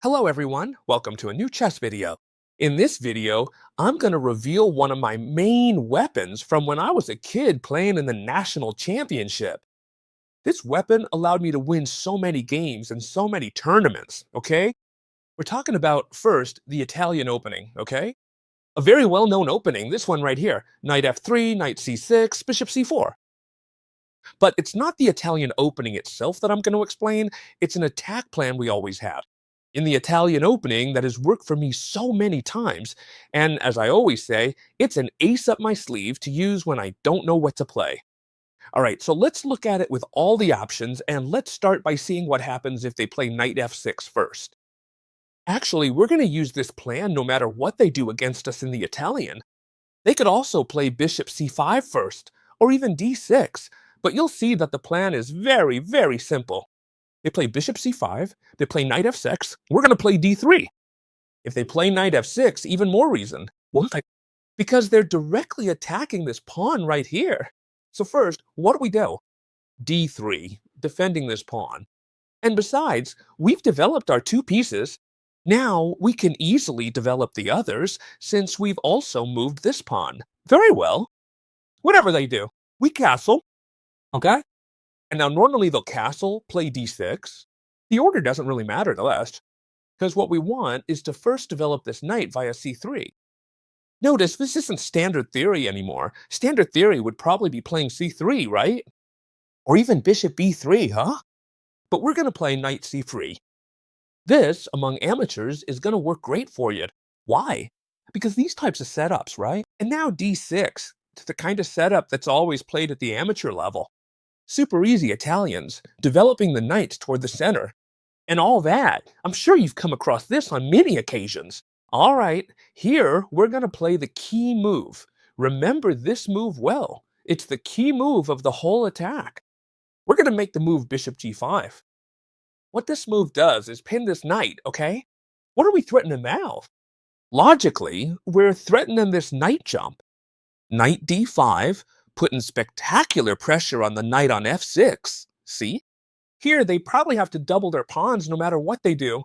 Hello everyone, welcome to a new chess video. In this video, I'm going to reveal one of my main weapons from when I was a kid playing in the national championship. This weapon allowed me to win so many games and so many tournaments, okay? We're talking about, first, the Italian opening, okay? A very well-known opening, this one right here. Knight f3, knight c6, bishop c4. But it's not the Italian opening itself that I'm going to explain, it's an attack plan we always had. In the Italian opening that has worked for me so many times, and as I always say, it's an ace up my sleeve to use when I don't know what to play. Alright, so let's look at it with all the options, and let's start by seeing what happens if they play knight f6 first. Actually, we're going to use this plan no matter what they do against us in the Italian. They could also play bishop c5 first, or even d6, but you'll see that the plan is very, very simple. They play bishop c5, they play knight f6, we're going to play d3. If they play knight f6, even more reason. Why? Because they're directly attacking this pawn right here. So first, what do we do? d3, defending this pawn. And besides, we've developed our two pieces. Now we can easily develop the others since we've also moved this pawn. Very well. Whatever they do, we castle, okay? And now normally they'll castle, play d6. The order doesn't really matter to us, because what we want is to first develop this knight via c3. Notice this isn't standard theory anymore. Standard theory would probably be playing c3, right? Or even bishop b3, huh? But we're going to play knight c3. This, among amateurs, is going to work great for you. Why? Because these types of setups, right? And now d6, it's the kind of setup that's always played at the amateur level. Super easy Italians, developing the knights toward the center. And all that. I'm sure you've come across this on many occasions. All right, here we're going to play the key move. Remember this move well. It's the key move of the whole attack. We're going to make the move bishop g5. What this move does is pin this knight, okay? What are we threatening now? Logically, we're threatening this knight jump. Knight d5, putting spectacular pressure on the knight on f6. See? Here, they probably have to double their pawns no matter what they do.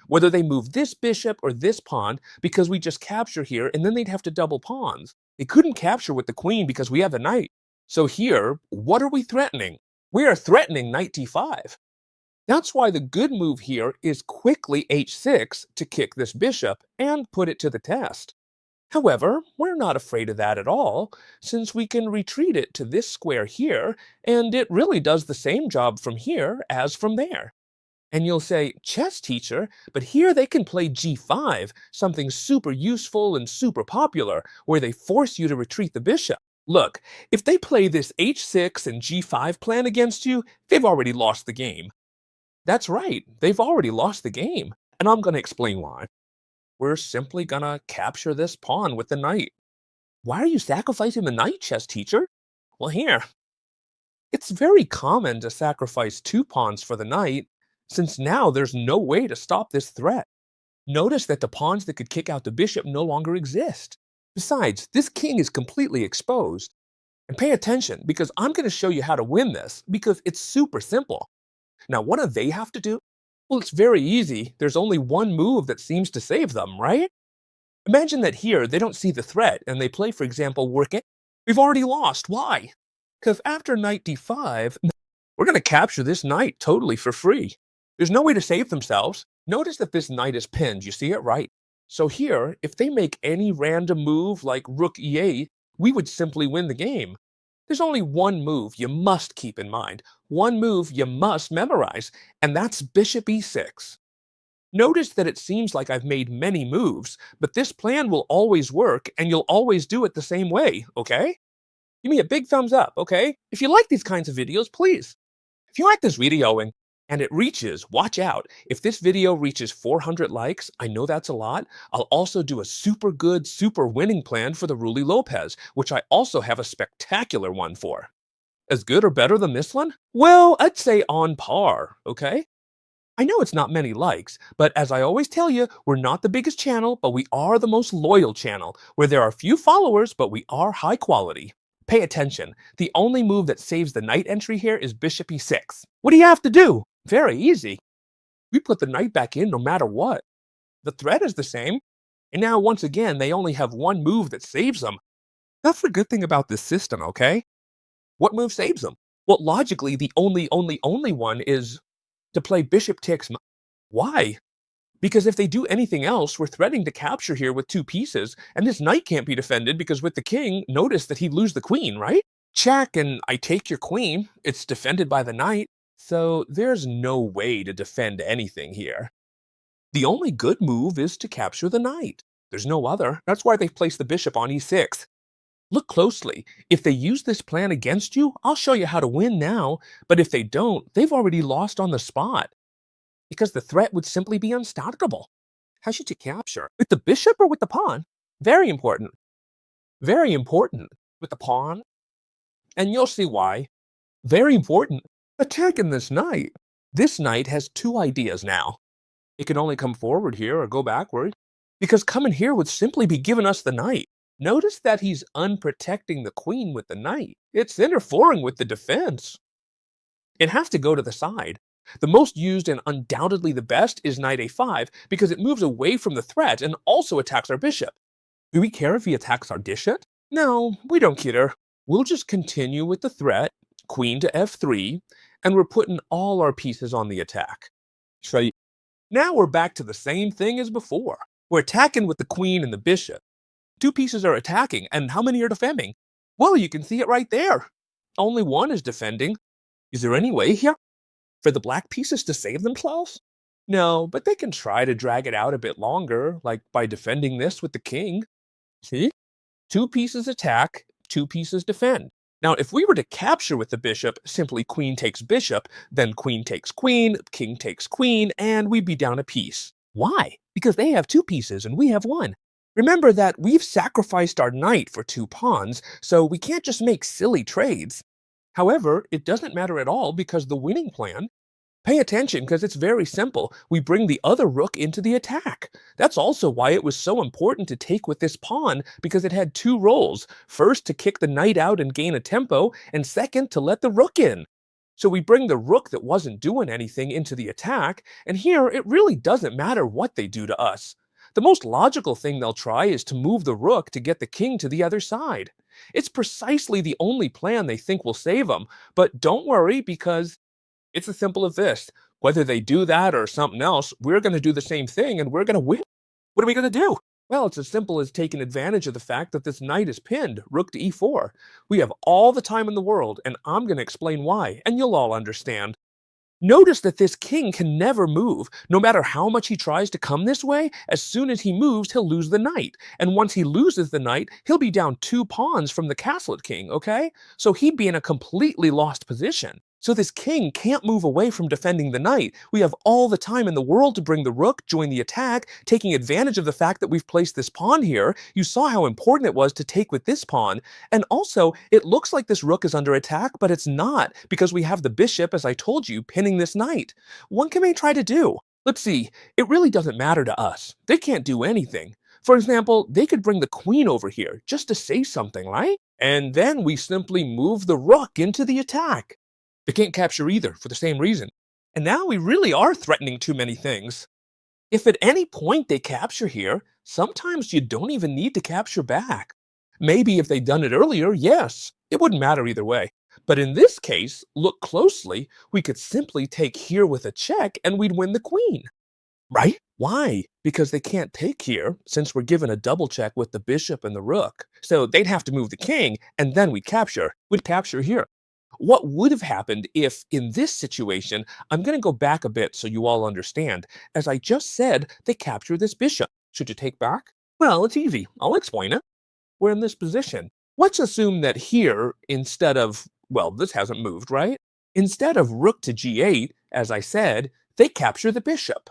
Whether they move this bishop or this pawn, because we just capture here, and then they'd have to double pawns. They couldn't capture with the queen because we have the knight. So here, what are we threatening? We are threatening knight d5. That's why the good move here is quickly h6 to kick this bishop and put it to the test. However, we're not afraid of that at all, since we can retreat it to this square here, and it really does the same job from here as from there. And you'll say, chess teacher, but here they can play g5, something super useful and super popular, where they force you to retreat the bishop. Look, if they play this h6 and g5 plan against you, they've already lost the game. That's right, they've already lost the game, and I'm going to explain why. We're simply going to capture this pawn with the knight. Why are you sacrificing the knight, chess teacher? Well, here. It's very common to sacrifice two pawns for the knight, since now there's no way to stop this threat. Notice that the pawns that could kick out the bishop no longer exist. Besides, this king is completely exposed. And pay attention, because I'm going to show you how to win this, because it's super simple. Now, what do they have to do? Well, it's very easy. There's only one move that seems to save them, right? Imagine that here they don't see the threat and they play, for example, work it. We've already lost. Why? Because after knight d5, we're going to capture this knight totally for free. There's no way to save themselves. Notice that this knight is pinned. You see it, right? So here, if they make any random move like rook e8, we would simply win the game. There's only one move you must keep in mind, one move you must memorize, and that's bishop e6. Notice that it seems like I've made many moves, but this plan will always work, and you'll always do it the same way, okay? Give me a big thumbs up, okay? If you like these kinds of videos, please. If you like this video and it reaches, watch out. If this video reaches 400 likes, I know that's a lot, I'll also do a super good, super winning plan for the Ruy Lopez, which I also have a spectacular one for. As good or better than this one? Well, I'd say on par, okay? I know it's not many likes, but as I always tell you, we're not the biggest channel, but we are the most loyal channel, where there are few followers, but we are high quality. Pay attention. The only move that saves the knight entry here is bishop e6. What do you have to do? Very easy. We put the knight back in no matter what. The threat is the same, and now once again they only have one move that saves them. That's the good thing about this system, okay? What move saves them? Well, logically, the only one is to play bishop takes. Why? Because if they do anything else, we're threatening to capture here with two pieces, and this knight can't be defended because with the king, notice that he'd lose the queen, right? Check, and I take your queen. It's defended by the knight, so there's no way to defend anything here. The only good move is to capture the knight. There's no other. That's why they've placed the bishop on e6. Look closely. If they use this plan against you, I'll show you how to win now, but if they don't, they've already lost on the spot, because the threat would simply be unstoppable. How should you capture? With the bishop or with the pawn? Very important. Very important. With the pawn? And you'll see why. Very important. Attacking this knight. This knight has two ideas now. It can only come forward here or go backward, because coming here would simply be giving us the knight. Notice that he's unprotecting the queen with the knight. It's interfering with the defense. It has to go to the side. The most used and undoubtedly the best is knight a5 because it moves away from the threat and also attacks our bishop. Do we care if he attacks our bishop? No, we don't care. We'll just continue with the threat, queen to f3, and we're putting all our pieces on the attack. So now we're back to the same thing as before. We're attacking with the queen and the bishop. Two pieces are attacking, and how many are defending? Well, you can see it right there. Only one is defending. Is there any way here for the black pieces to save themselves? No, but they can try to drag it out a bit longer, like by defending this with the king. See? Two pieces attack, two pieces defend. Now, if we were to capture with the bishop, simply queen takes bishop, then queen takes queen, king takes queen, and we'd be down a piece. Why? Because they have two pieces and we have one. Remember that we've sacrificed our knight for two pawns, so we can't just make silly trades. However, it doesn't matter at all because the winning plan, pay attention because it's very simple. We bring the other rook into the attack. That's also why it was so important to take with this pawn, because it had two roles. First, to kick the knight out and gain a tempo, and second, to let the rook in. So we bring the rook that wasn't doing anything into the attack, and here it really doesn't matter what they do to us. The most logical thing they'll try is to move the rook to get the king to the other side. It's precisely the only plan they think will save them, but don't worry because it's as simple as this. Whether they do that or something else, we're going to do the same thing and we're going to win. What are we going to do? Well, it's as simple as taking advantage of the fact that this knight is pinned, rook to e4. We have all the time in the world, and I'm going to explain why, and you'll all understand. Notice that this king can never move. No matter how much he tries to come this way, as soon as he moves, he'll lose the knight. And once he loses the knight, he'll be down two pawns from the castlet king, okay? So he'd be in a completely lost position. So this king can't move away from defending the knight. We have all the time in the world to bring the rook, join the attack, taking advantage of the fact that we've placed this pawn here. You saw how important it was to take with this pawn. And also, it looks like this rook is under attack, but it's not, because we have the bishop, as I told you, pinning this knight. What can they try to do? Let's see, it really doesn't matter to us. They can't do anything. For example, they could bring the queen over here just to say something, right? And then we simply move the rook into the attack. They can't capture either for the same reason. And now we really are threatening too many things. If at any point they capture here, sometimes you don't even need to capture back. Maybe if they'd done it earlier, yes, it wouldn't matter either way. But in this case, look closely, we could simply take here with a check and we'd win the queen. Right? Why? Because they can't take here, since we're given a double check with the bishop and the rook. So they'd have to move the king, and then we'd capture. We'd capture here. What would have happened if, in this situation, I'm going to go back a bit so you all understand. As I just said, they capture this bishop. Should you take back? Well, it's easy. I'll explain it. We're in this position. Let's assume that here, instead of, well, this hasn't moved, right? Instead of rook to g8, as I said, they capture the bishop.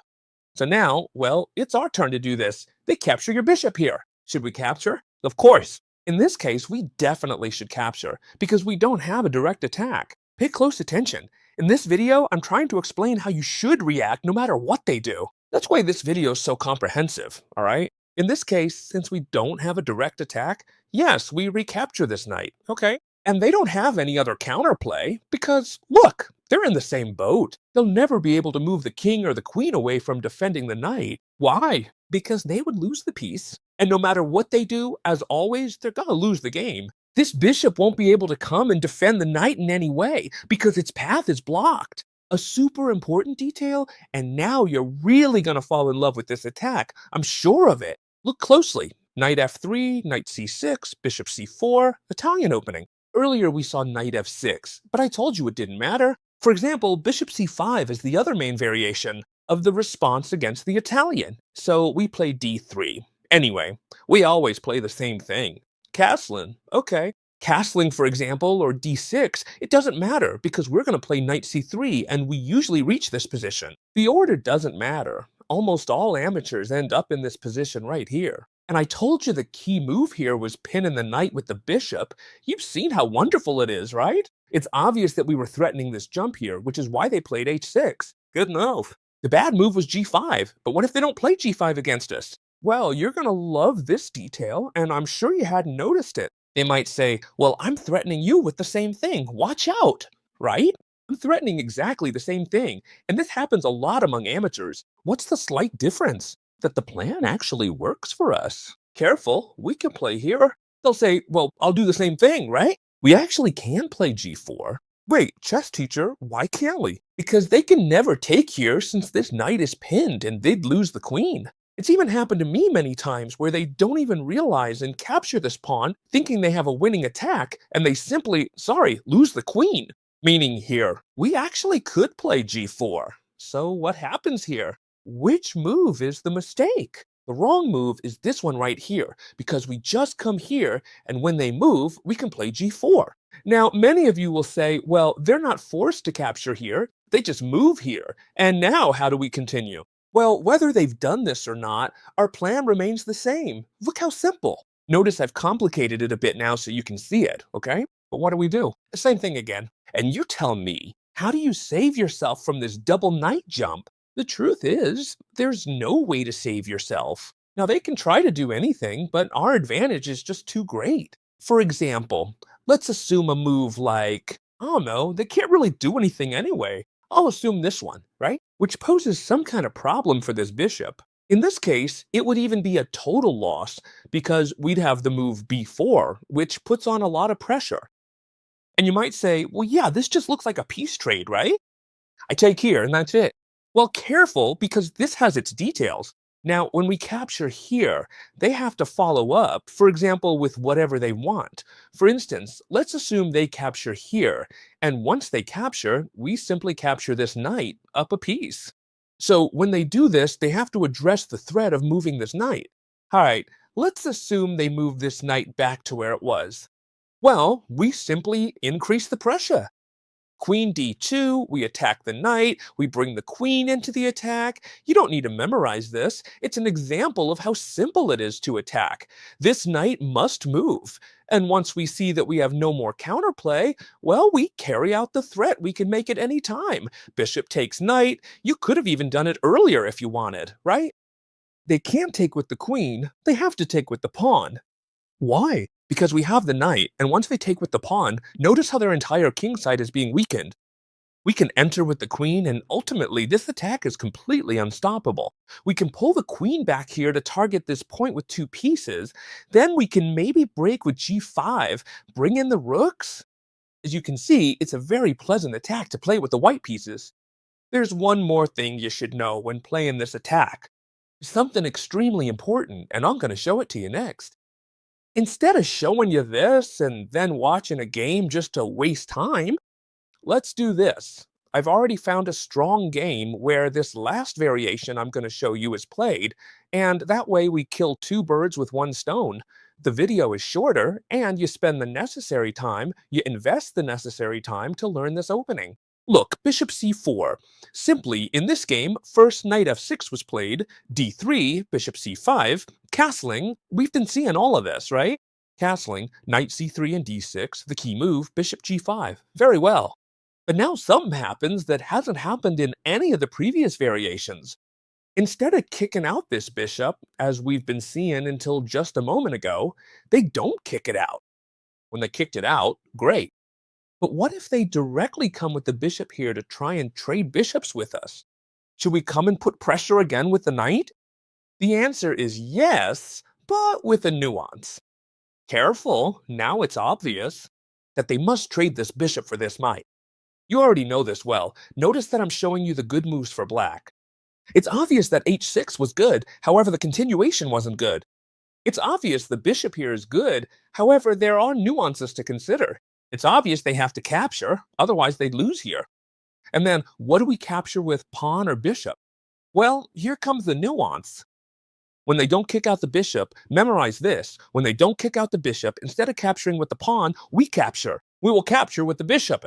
So now, well, it's our turn to do this. They capture your bishop here. Should we capture? Of course. In this case, we definitely should capture, because we don't have a direct attack. Pay close attention. In this video, I'm trying to explain how you should react no matter what they do. That's why this video is so comprehensive, alright? In this case, since we don't have a direct attack, yes, we recapture this knight, okay? And they don't have any other counterplay, because, look, They're in the same boat. They'll never be able to move the king or the queen away from defending the knight. Why? Because they would lose the piece. And no matter what they do, as always, they're going to lose the game. This bishop won't be able to come and defend the knight in any way because its path is blocked. A super important detail, and now you're really going to fall in love with this attack. I'm sure of it. Look closely. Knight f3, knight c6, bishop c4, Italian opening. Earlier we saw knight f6, but I told you it didn't matter. For example, bishop c5 is the other main variation of the response against the Italian. So we play d3. Anyway, we always play the same thing. Castling, okay. Castling, for example, or d6, it doesn't matter because we're going to play knight c3 and we usually reach this position. The order doesn't matter. Almost all amateurs end up in this position right here. And I told you the key move here was pinning the knight with the bishop. You've seen how wonderful it is, right? It's obvious that we were threatening this jump here, which is why they played h6. Good enough. The bad move was g5, but what if they don't play g5 against us? Well, you're going to love this detail, and I'm sure you hadn't noticed it. They might say, well, I'm threatening you with the same thing. Watch out, right? I'm threatening exactly the same thing, and this happens a lot among amateurs. What's the slight difference? That the plan actually works for us. Careful, we can play here. They'll say, well, I'll do the same thing, right? We actually can play g4. Wait, chess teacher, why can't we? Because they can never take here since this knight is pinned and they'd lose the queen. It's even happened to me many times where they don't even realize and capture this pawn thinking they have a winning attack and they simply, lose the queen. Meaning here, we actually could play g4. So what happens here? Which move is the mistake? The wrong move is this one right here, because we just come here, and when they move, we can play g4. Now, many of you will say, well, they're not forced to capture here, they just move here. And now, how do we continue? Well, whether they've done this or not, our plan remains the same. Look how simple. Notice I've complicated it a bit now so you can see it, okay? But what do? The same thing again. And you tell me, how do you save yourself from this double knight jump? The truth is, there's no way to save yourself. Now, they can try to do anything, but our advantage is just too great. For example, let's assume a move like, I don't know, they can't really do anything anyway. I'll assume this one, right? Which poses some kind of problem for this bishop. In this case, it would even be a total loss because we'd have the move b4, which puts on a lot of pressure. And you might say, well, yeah, this just looks like a peace trade, right? I take here and that's it. Well, careful because this has its details. Now, when we capture here, they have to follow up, for example, with whatever they want. For instance, let's assume they capture here, and once they capture, we simply capture this knight up a piece. So when they do this, they have to address the threat of moving this knight. All right, let's assume they move this knight back to where it was. Well, we simply increase the pressure. Queen d2, we attack the knight, we bring the queen into the attack. You don't need to memorize this. It's an example of how simple it is to attack. This knight must move. And once we see that we have no more counterplay, well, we carry out the threat. We can make it any time. Bishop takes knight. You could have even done it earlier if you wanted, right? They can't take with the queen. They have to take with the pawn. Why? Because we have the knight, and once they take with the pawn, notice how their entire king side is being weakened. We can enter with the queen, and ultimately, this attack is completely unstoppable. We can pull the queen back here to target this point with two pieces. Then we can maybe break with g5, bring in the rooks. As you can see, it's a very pleasant attack to play with the white pieces. There's one more thing you should know when playing this attack. Something extremely important, and I'm going to show it to you next. Instead of showing you this and then watching a game just to waste time, let's do this. I've already found a strong game where this last variation I'm going to show you is played, and that way we kill two birds with one stone. The video is shorter, and you spend the necessary time, you invest the necessary time to learn this opening. Look, bishop c4. Simply, in this game, first knight f6 was played, d3, bishop c5, castling. We've been seeing all of this, right? Castling, knight c3 and d6, the key move, bishop g5. Very well. But now something happens that hasn't happened in any of the previous variations. Instead of kicking out this bishop, as we've been seeing until just a moment ago, they don't kick it out. When they kicked it out, great. But what if they directly come with the bishop here to try and trade bishops with us? Should we come and put pressure again with the knight? The answer is yes, but with a nuance. Careful, now it's obvious that they must trade this bishop for this knight. You already know this well. Notice that I'm showing you the good moves for black. It's obvious that h6 was good, however the continuation wasn't good. It's obvious the bishop here is good, however there are nuances to consider. It's obvious they have to capture, otherwise they'd lose here. And then, what do we capture with pawn or bishop? Well, here comes the nuance. When they don't kick out the bishop, memorize this. When they don't kick out the bishop, instead of capturing with the pawn, we capture. We will capture with the bishop.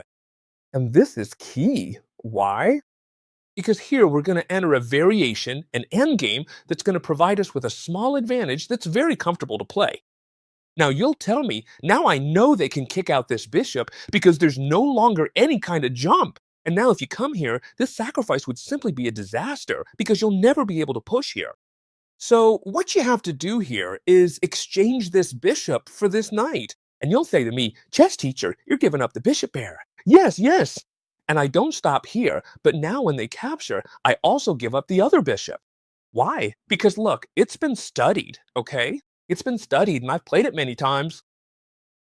And this is key. Why? Because here we're going to enter a variation, an endgame, that's going to provide us with a small advantage that's very comfortable to play. Now you'll tell me, now I know they can kick out this bishop because there's no longer any kind of jump. And now if you come here, this sacrifice would simply be a disaster because you'll never be able to push here. So what you have to do here is exchange this bishop for this knight. And you'll say to me, chess teacher, you're giving up the bishop pair. Yes, yes. And I don't stop here, but now when they capture, I also give up the other bishop. Why? Because look, it's been studied, okay? It's been studied and I've played it many times.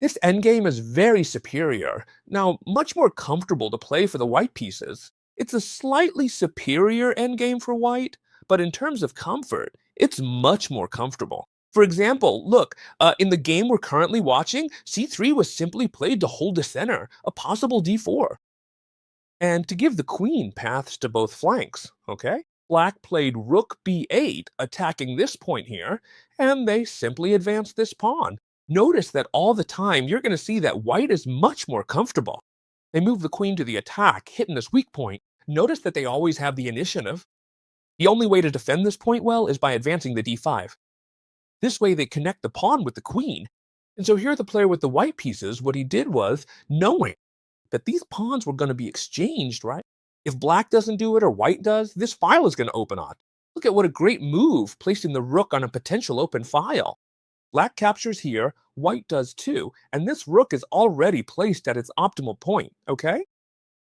This endgame is very superior. Now, much more comfortable to play for the white pieces. It's a slightly superior endgame for white, but in terms of comfort, it's much more comfortable. For example, look, in the game we're currently watching, c3 was simply played to hold the center, a possible d4. And to give the queen paths to both flanks, okay? Black played rook b8, attacking this point here, and they simply advanced this pawn. Notice that all the time you're going to see that white is much more comfortable. They move the queen to the attack, hitting this weak point. Notice that they always have the initiative. The only way to defend this point well is by advancing the d5. This way they connect the pawn with the queen. And so here the player with the white pieces, what he did was, knowing that these pawns were going to be exchanged, right? If black doesn't do it or white does, this file is going to open on. Look at what a great move, placing the rook on a potential open file. Black captures here, white does too, and this rook is already placed at its optimal point, okay?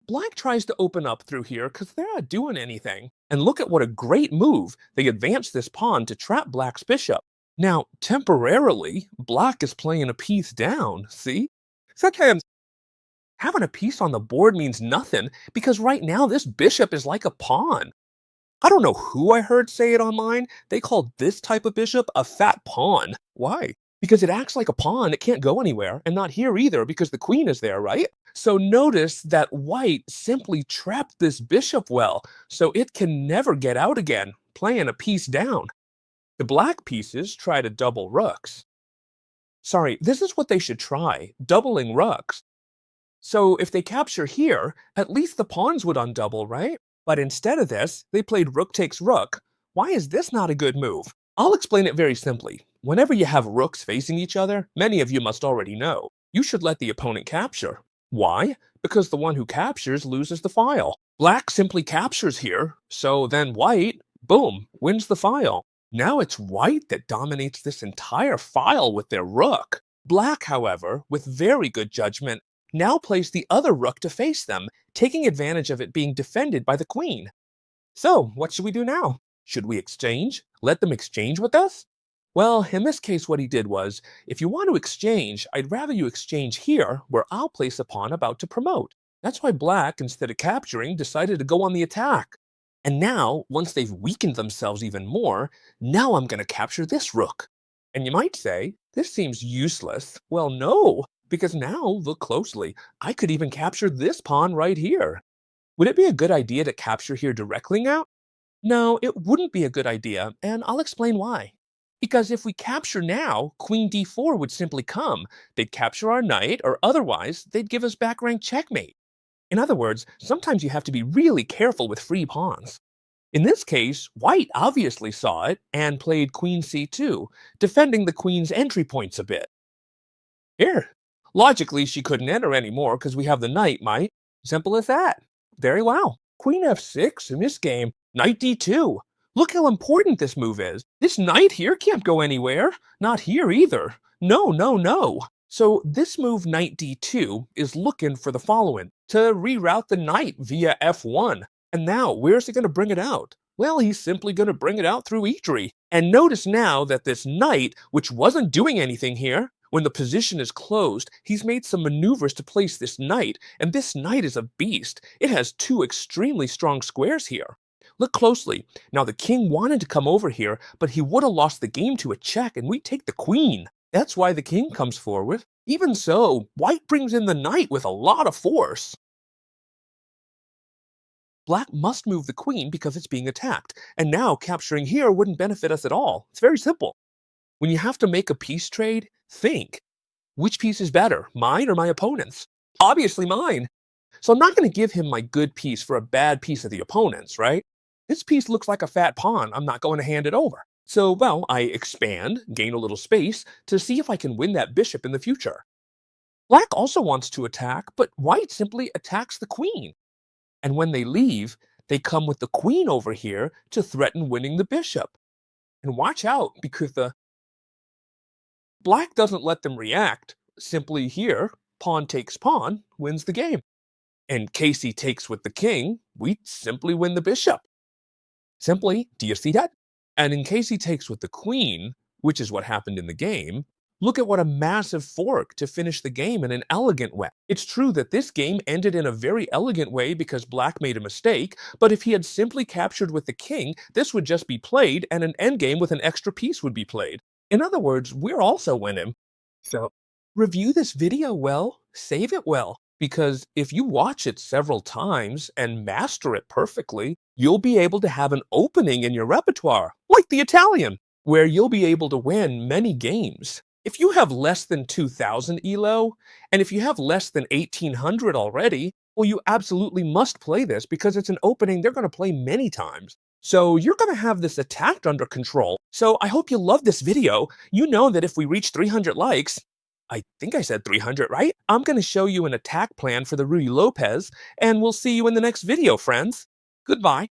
Black tries to open up through here because they're not doing anything. And look at what a great move. They advance this pawn to trap black's bishop. Now, temporarily, black is playing a piece down, see? Sometimes having a piece on the board means nothing because right now this bishop is like a pawn. I don't know who I heard say it online. They called this type of bishop a fat pawn. Why? Because it acts like a pawn, it can't go anywhere, and not here either because the queen is there, right? So notice that white simply trapped this bishop well, so it can never get out again, playing a piece down. The black pieces try to double rooks. Sorry, this is what they should try, doubling rooks. So if they capture here, at least the pawns would undouble, right? But instead of this, they played rook takes rook. Why is this not a good move? I'll explain it very simply. Whenever you have rooks facing each other, many of you must already know, you should let the opponent capture. Why? Because the one who captures loses the file. Black simply captures here, so then white, boom, wins the file. Now it's white that dominates this entire file with their rook. Black, however, with very good judgment, now plays the other rook to face them, taking advantage of it being defended by the queen. So, what should we do now? Should we exchange? Let them exchange with us? Well, in this case what he did was, if you want to exchange, I'd rather you exchange here, where I'll place a pawn about to promote. That's why black, instead of capturing, decided to go on the attack. And now, once they've weakened themselves even more, now I'm going to capture this rook. And you might say, this seems useless. Well, no, because now, look closely, I could even capture this pawn right here. Would it be a good idea to capture here directly now? No, it wouldn't be a good idea, and I'll explain why. Because if we capture now, queen d4 would simply come. They'd capture our knight, or otherwise, they'd give us back rank checkmate. In other words, sometimes you have to be really careful with free pawns. In this case, white obviously saw it and played queen c2, defending the queen's entry points a bit. Here. Logically, she couldn't enter anymore because we have the knight, mate. Simple as that. Very well. Queen f6 in this game, knight d2. Look how important this move is. This knight here can't go anywhere. Not here either. No, no, no. So this move knight d2 is looking for the following, to reroute the knight via f1. And now, where's he going to bring it out? Well, he's simply going to bring it out through e3. And notice now that this knight, which wasn't doing anything here, when the position is closed, he's made some maneuvers to place this knight, and this knight is a beast. It has two extremely strong squares here. Look closely. Now the king wanted to come over here, but he would have lost the game to a check, and we take the queen. That's why the king comes forward. Even so, white brings in the knight with a lot of force. Black must move the queen because it's being attacked, and now capturing here wouldn't benefit us at all. It's very simple. When you have to make a piece trade, think, which piece is better, mine or my opponent's? Obviously mine. So I'm not going to give him my good piece for a bad piece of the opponent's, right? This piece looks like a fat pawn. I'm not going to hand it over. So, well, I expand, gain a little space, to see if I can win that bishop in the future. Black also wants to attack, but white simply attacks the queen. And when they leave, they come with the queen over here to threaten winning the bishop. And watch out, because the black doesn't let them react. Simply here, pawn takes pawn, wins the game. And Casey takes with the king, we simply win the bishop. Simply, do you see that? And in case he takes with the queen, which is what happened in the game, look at what a massive fork to finish the game in an elegant way. It's true that this game ended in a very elegant way because black made a mistake, but if he had simply captured with the king, this would just be played and an endgame with an extra piece would be played. In other words, we're also winning. So, review this video well, save it well. Because if you watch it several times and master it perfectly, you'll be able to have an opening in your repertoire, like the Italian, where you'll be able to win many games. If you have less than 2,000 ELO, and if you have less than 1,800 already, well, you absolutely must play this because it's an opening they're going to play many times. So you're going to have this attack under control. So I hope you love this video. You know that if we reach 300 likes, I think I said 300, right? I'm going to show you an attack plan for the Ruy Lopez, and we'll see you in the next video, friends. Goodbye.